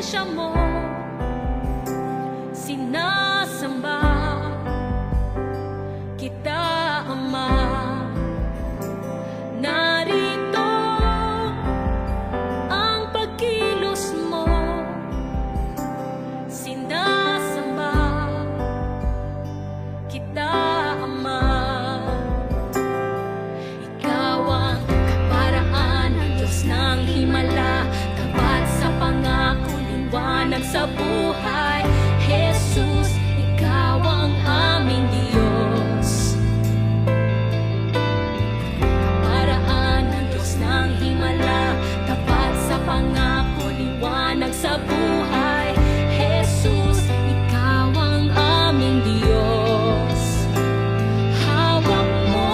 presensya mo sinasamba kita, Ama. Narito ang pagkilos mo, sinasamba kita, Ama. Ikaw ang kaparaan ng Diyos ng himala, tapat sa pangako, liwanag sa buhay. Jesus, ikaw ang aming Diyos. Kaparaan ng Diyos ng himala, tapat sa pangako, liwanag sa buhay. Jesus, ikaw ang aming Diyos. Hawak mo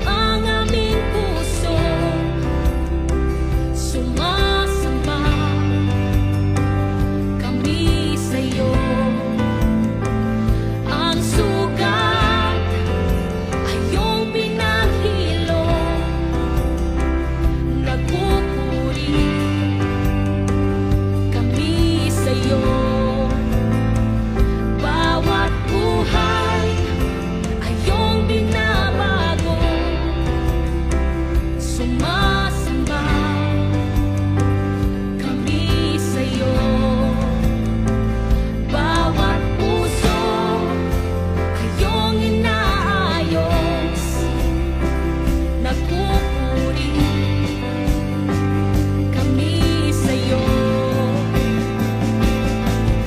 ang aming puso, sumasamba kami sa'yo. Ang sugat ay iyong pinahilom, nagpupuri kami sa'yo. Bawat buhay ay iyong binabago, sumasamba kami sa'yo. Bawat puso ay iyong inaayos, nagpupuri kami sa'yo.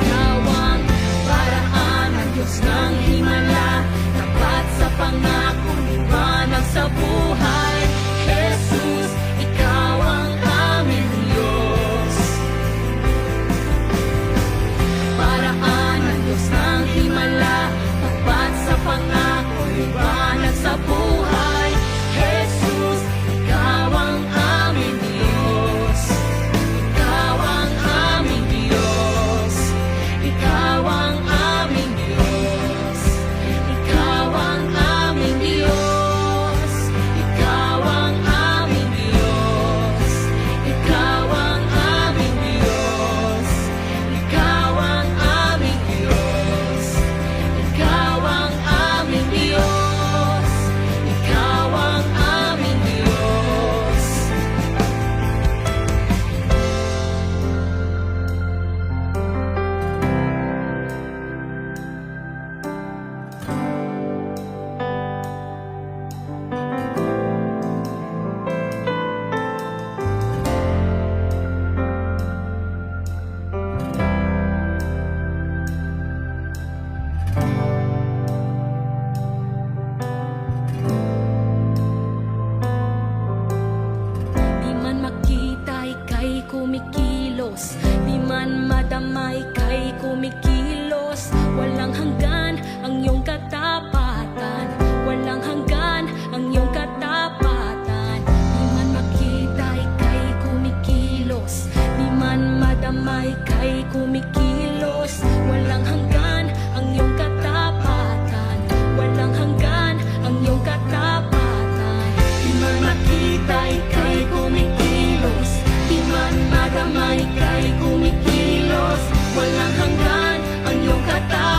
Ikaw ang paraan ng Diyos ng himala, tapat sa pangako, liwanag sa buhay. Jesus, ikaw ang aming Diyos. Paraan ng Diyos ng himala, tapat sa pangako, liwanag sa buhay. Jesus, ikaw ang aming Diyos. Ikaw ang aming Diyos. Ikaw ang aming Diyos. Ikaw ang aming Diyos. Ikaw ang aming Diyos. Ikaw ang aming Diyos. Ikaw ang aming Diyos. Ikaw ang aming Diyos. Ikaw ang aming Diyos. Di man makita, ika'y kumikilos. Di man madama, ika'y kumikilos. Walang hanggan ang iyong katapatan. Walang hanggan ang iyong katapatan. Di man makita, ika'y kumikilos. Di man madama, ika'y kumikilos. Walang hanggan ang iyong katapatan. Walang hanggan ang iyong katapatan. Di man makita, ika'y kumikilos. Di man madama, ika'y kumikilos. Walang hanggan ang iyong katapatan.